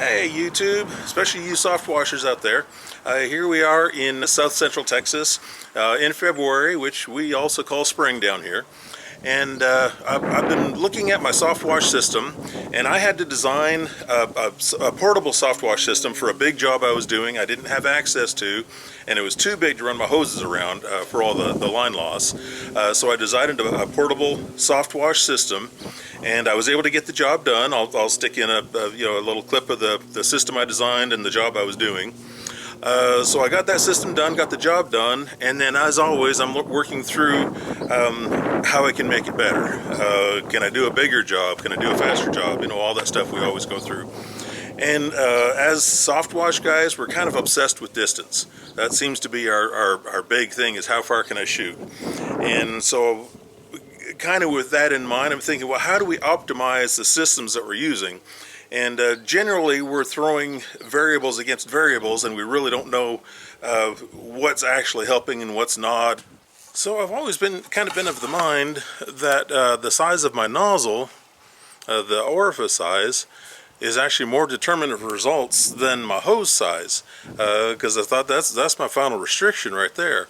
Hey YouTube, especially you soft washers out there. Here we are in South Central Texas in February, which we also call spring down here. And I've been looking at my soft wash system, and I had to design a portable soft wash system for a big job I was doing I didn't have access to, and it was too big to run my hoses around for all the line loss. So I designed a portable soft wash system, and I was able to get the job done. I'll stick in a little clip of the system I designed and the job I was doing. So I got that system done, got the job done, and then as always I'm working through how I can make it better. Can I do a bigger job? Can I do a faster job? You know, all that stuff we always go through. And as soft wash guys, we're kind of obsessed with distance. That seems to be our big thing, is how far can I shoot? And so kind of with that in mind, I'm thinking, well, how do we optimize the systems that we're using? And generally we're throwing variables against variables, and we really don't know what's actually helping and what's not. So I've always been of the mind that the size of my nozzle, the orifice size, is actually more determinative of results than my hose size, because I thought that's my final restriction right there.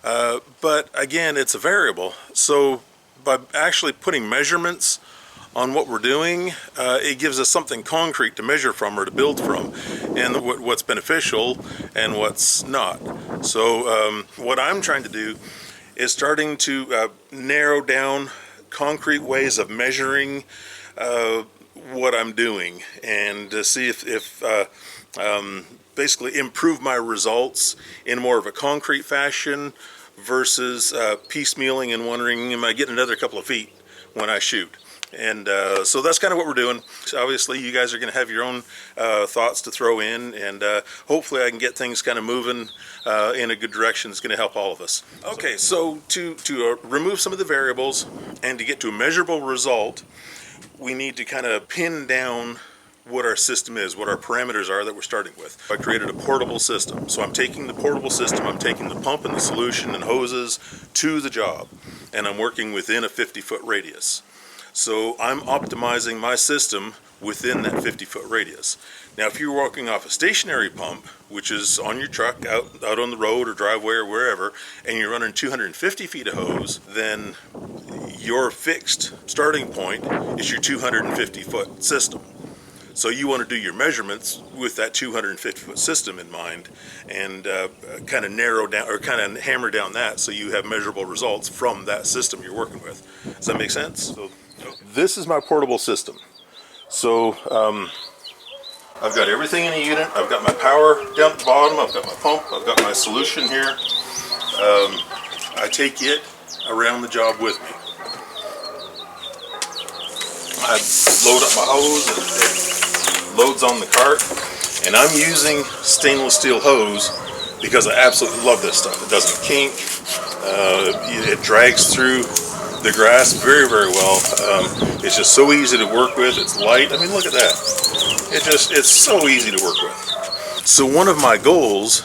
But again, it's a variable. So by actually putting measurements on what we're doing, it gives us something concrete to measure from or to build from, and what's beneficial and what's not. So what I'm trying to do is starting to narrow down concrete ways of measuring what I'm doing, and to see if basically improve my results in more of a concrete fashion versus piecemealing and wondering, am I getting another couple of feet when I shoot? And so that's kind of what we're doing. So obviously you guys are going to have your own thoughts to throw in, and hopefully I can get things kind of moving in a good direction. It's going to help all of us. Okay, so to remove some of the variables and to get to a measurable result, we need to kind of pin down what our system is, what our parameters are that we're starting with. I created a portable system. So I'm taking the portable system, I'm taking the pump and the solution and hoses to the job, and I'm working within a 50-foot radius. So I'm optimizing my system within that 50-foot radius. Now if you're working off a stationary pump, which is on your truck out on the road or driveway or wherever, and you're running 250 feet of hose, then your fixed starting point is your 250-foot system. So you want to do your measurements with that 250-foot system in mind, and kind of narrow down, or kind of hammer down that, so you have measurable results from that system you're working with. Does that make sense? So this is my portable system. So I've got everything in a unit. I've got my power down at the bottom, I've got my pump, I've got my solution here. I take it around the job with me. I load up my hose, and it loads on the cart, and I'm using stainless steel hose because I absolutely love this stuff. It doesn't kink, it drags through the grass very, very well. It's just so easy to work with. It's light. I mean, look at that. It's so easy to work with. So one of my goals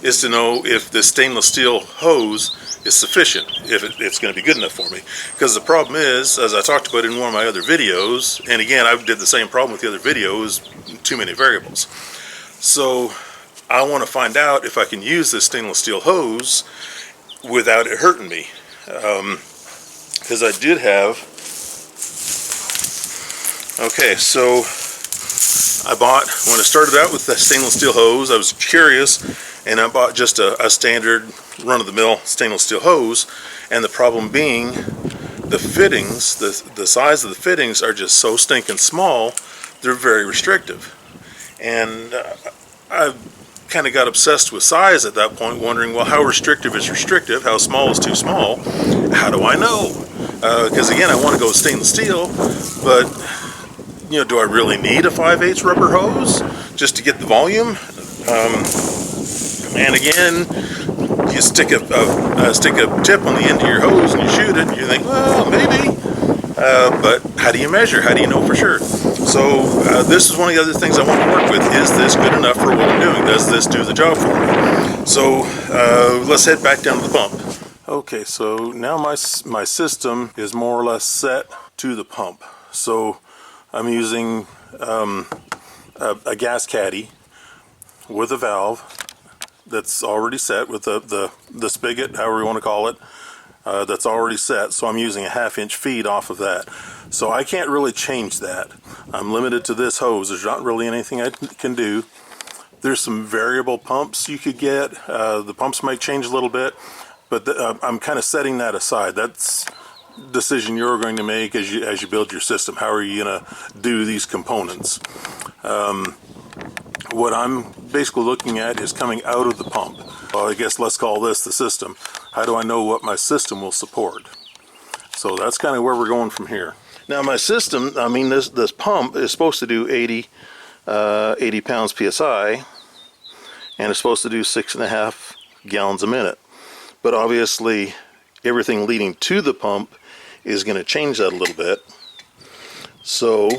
is to know if this stainless steel hose is sufficient, if it's going to be good enough for me. Because the problem is, as I talked about in one of my other videos, and again I did the same problem with the other videos, too many variables. So I want to find out if I can use this stainless steel hose without it hurting me. Because I did have, okay, so I bought, when I started out with the stainless steel hose, I was curious, and I bought just a standard run-of-the-mill stainless steel hose, and the problem being the fittings, the size of the fittings are just so stinking small, they're very restrictive. And I kind of got obsessed with size at that point, wondering, well, how restrictive is restrictive? How small is too small? How do I know? Because again, I want to go with stainless steel, but you know, do I really need a 5/8 rubber hose just to get the volume? And again, you stick a tip on the end of your hose and you shoot it, and you think, well, maybe. But how do you measure? How do you know for sure? So this is one of the other things I want to work with. Is this good enough for what I'm doing? Does this do the job for me? So let's head back down to the pump. Okay, so now my system is more or less set to the pump. So I'm using a gas caddy with a valve that's already set with the spigot, however you want to call it, that's already set. So I'm using a 1/2 inch feed off of that. So I can't really change that. I'm limited to this hose. There's not really anything I can do. There's some variable pumps you could get. The pumps might change a little bit, but I'm kind of setting that aside. That's a decision you're going to make as you build your system. How are you going to do these components? What I'm basically looking at is coming out of the pump. Well, I guess let's call this the system. How do I know what my system will support? So that's kind of where we're going from here. Now my system, I mean this pump is supposed to do 80 pounds PSI, and it's supposed to do 6.5 gallons a minute. But obviously everything leading to the pump is going to change that a little bit. So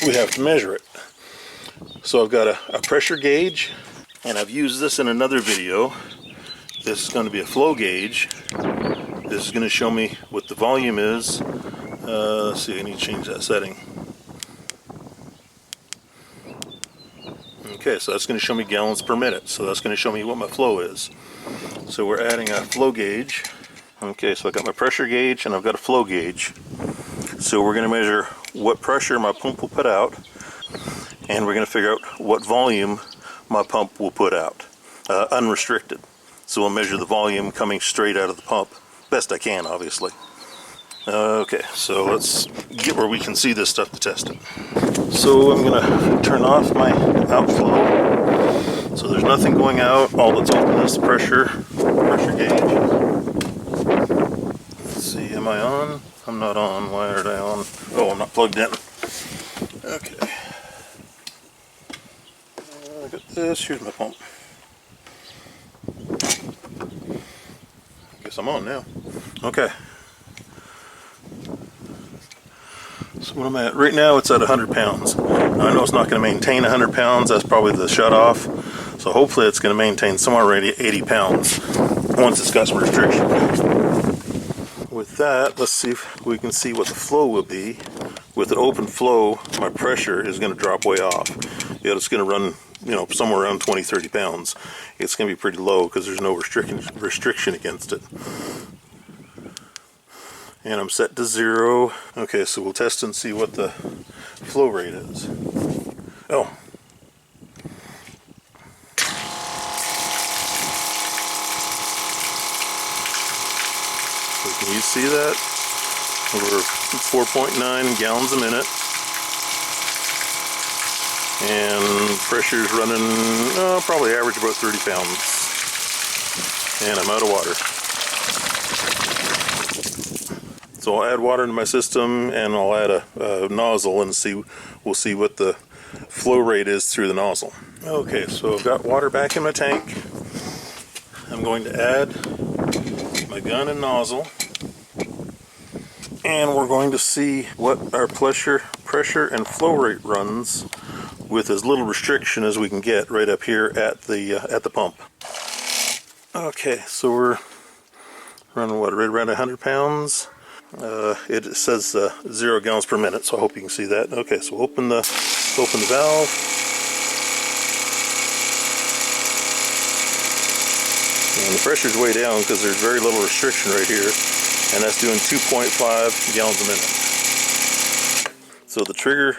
we have to measure it. So I've got a pressure gauge, and I've used this in another video. This is going to be a flow gauge. This is going to show me what the volume is. Let's see, I need to change that setting. Okay, so that's going to show me gallons per minute. So that's going to show me what my flow is. So we're adding a flow gauge. Okay, so I've got my pressure gauge and I've got a flow gauge. So we're going to measure what pressure my pump will put out, and we're going to figure out what volume my pump will put out, unrestricted. So we'll measure the volume coming straight out of the pump, best I can, obviously. Okay, so let's get where we can see this stuff to test it. So I'm going to turn off my outflow. So there's nothing going out. All that's open is the pressure gauge. Let's see, am I on? I'm not on. Why aren't I on? Oh, I'm not plugged in. Okay. I got this. Here's my pump. Guess I'm on now. Okay. So what I'm at right now, it's at 100 pounds. Now, I know it's not going to maintain 100 pounds. That's probably the shutoff. So hopefully it's going to maintain somewhere around 80 pounds once it's got some restriction. With that, let's see if we can see what the flow will be. With an open flow, my pressure is going to drop way off. Yeah, it's going to run, somewhere around 20-30 pounds. It's going to be pretty low because there's no restriction against it. And I'm set to 0. Okay, so we'll test and see what the flow rate is. Oh. So can you see that? We're 4.9 gallons a minute. And pressure's running, probably average about 30 pounds. And I'm out of water. So I'll add water into my system, and I'll add a nozzle and we'll see what the flow rate is through the nozzle. Okay, so I've got water back in my tank. I'm going to add my gun and nozzle, and we're going to see what our pressure and flow rate runs with as little restriction as we can get right up here at the pump. Okay, so we're running what, right around 100 pounds. It says 0 gallons per minute, so I hope you can see that. Okay, so open the valve. And the pressure's way down because there's very little restriction right here, and that's doing 2.5 gallons a minute. So the trigger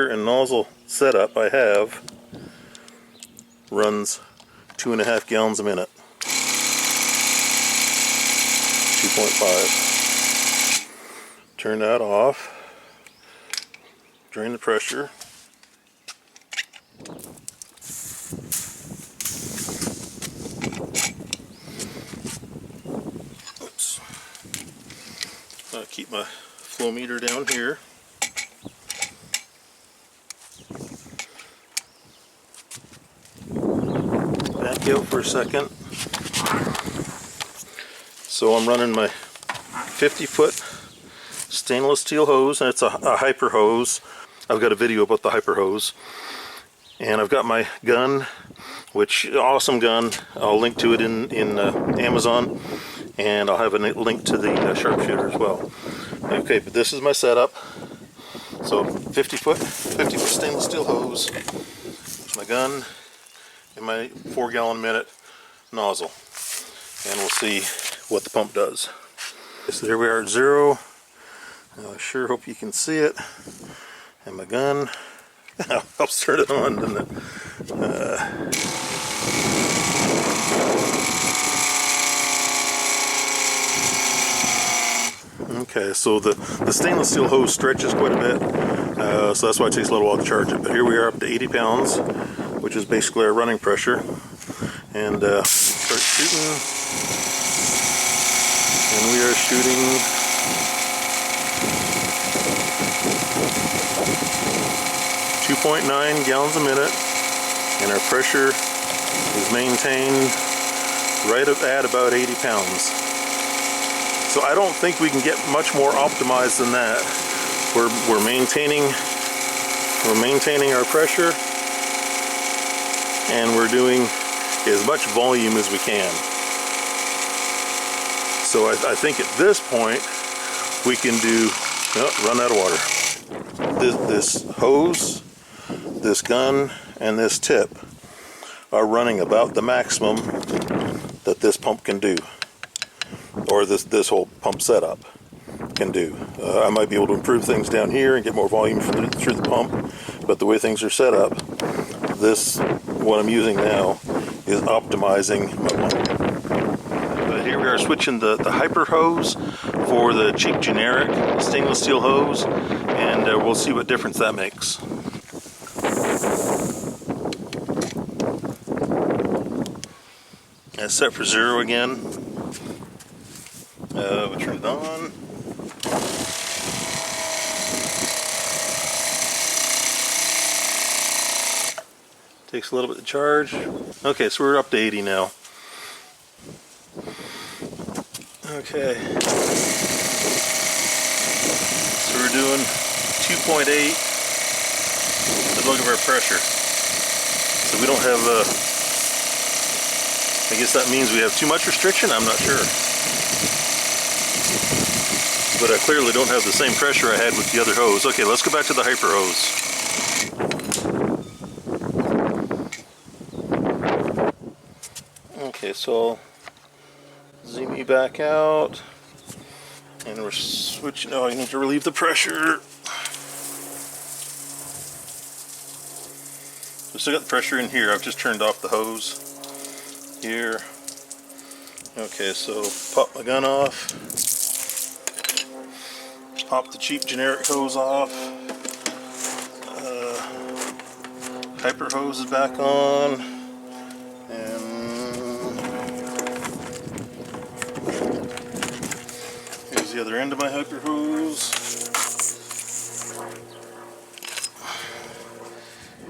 and nozzle setup I have runs 2.5 gallons a minute. 2.5. Turn that off. Drain the pressure. Oops. I'll keep my flow meter down here. Back out for a second. So I'm running my 50-foot stainless steel hose, and it's a hyper hose. I've got a video about the hyper hose. And I've got my gun, which awesome gun. I'll link to it in Amazon, and I'll have a link to the sharpshooter as well. Okay, but this is my setup. So 50 foot stainless steel hose, my gun, and my 4 gallon a minute nozzle, and we'll see what the pump does. So there we are at 0. I sure hope you can see it. And my gun helps turn it on, doesn't it? Okay, so the stainless steel hose stretches quite a bit, so that's why it takes a little while to charge it. But here we are up to 80 pounds, which is basically our running pressure. And start shooting, and we are shooting 2.9 gallons a minute, and our pressure is maintained right at about 80 pounds. So I don't think we can get much more optimized than that. We're maintaining our pressure, and we're doing as much volume as we can. So I think at this point we can do, run out of water. This hose, this gun, and this tip are running about the maximum that this pump can do, or this whole pump setup can do. I might be able to improve things down here and get more volume through the pump, but the way things are set up, what I'm using now is optimizing my pump. But here we are switching the hyper hose for the cheap generic stainless steel hose, and we'll see what difference that makes. It's set for 0 again. We'll turn it on. Takes a little bit to charge. Okay, so we're up to 80 now. Okay. So we're doing 2.8. Look at our pressure. So we don't have I guess that means we have too much restriction? I'm not sure. But I clearly don't have the same pressure I had with the other hose. Okay, let's go back to the hyper hose. Okay, so I'll zoom you back out, and we're switching. Oh, I need to relieve the pressure. We still got the pressure in here. I've just turned off the hose here. Okay, so pop my gun off, pop the cheap generic hose off. Hyper hose is back on, and here's the other end of my hyper hose,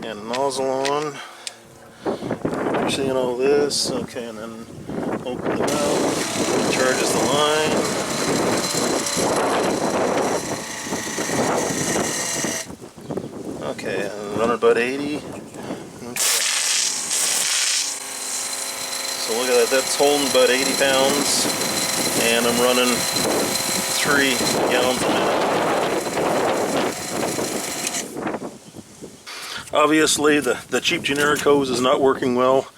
and nozzle on. You're seeing all this, okay, and then open the valve, charges the line. Okay, and run about 80. Okay. So look at that, that's holding about 80 pounds, and I'm running 3 gallons a minute. Obviously, the cheap generic hose is not working well,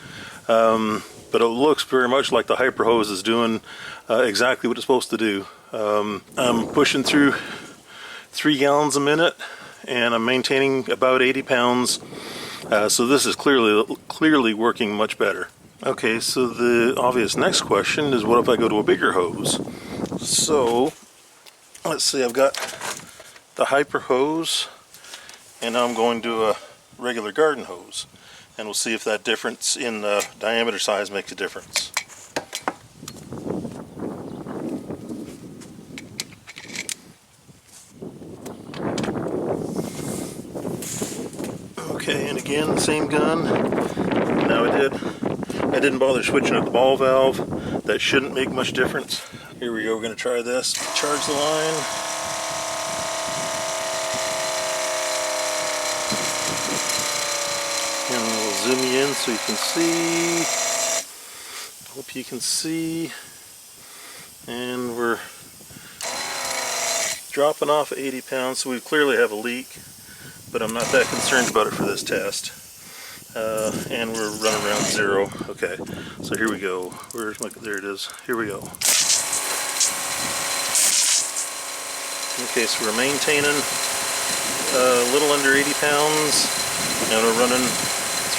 but it looks very much like the hyper hose is doing exactly what it's supposed to do. I'm pushing through 3 gallons a minute, and I'm maintaining about 80 pounds. So this is clearly working much better. Okay, so the obvious next question is, what if I go to a bigger hose? So let's see, I've got the hyper hose, and now I'm going to a regular garden hose, and we'll see if that difference in diameter size makes a difference. Okay, and again, the same gun. Now I didn't bother switching up the ball valve. That shouldn't make much difference. Here we go, we're going to try this. Charge the line. And we'll zoom you in so you can see. Hope you can see. And we're dropping off at 80 pounds, so we clearly have a leak, but I'm not that concerned about it for this test. And we're running around 0. Okay, so here we go. Where's my, there it is. Here we go. Okay, so we're maintaining a little under 80 pounds, and we're running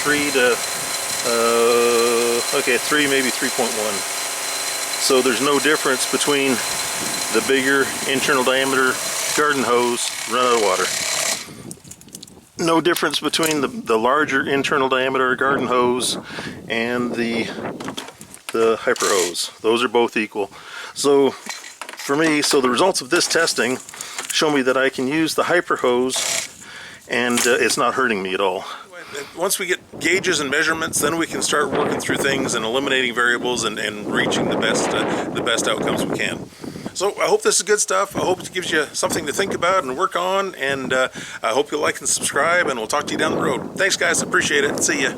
3 to, okay, 3, maybe 3.1. So there's no difference between the bigger internal diameter garden hose run out of water. No difference between the larger internal diameter garden hose and the hyper hose. Those are both equal. So for me, so the results of this testing show me that I can use the hyper hose and it's not hurting me at all. Once we get gauges and measurements, then we can start working through things and eliminating variables and reaching the best outcomes we can. So I hope this is good stuff. I hope it gives you something to think about and work on, and I hope you'll like and subscribe, and we'll talk to you down the road. Thanks guys, appreciate it. See ya.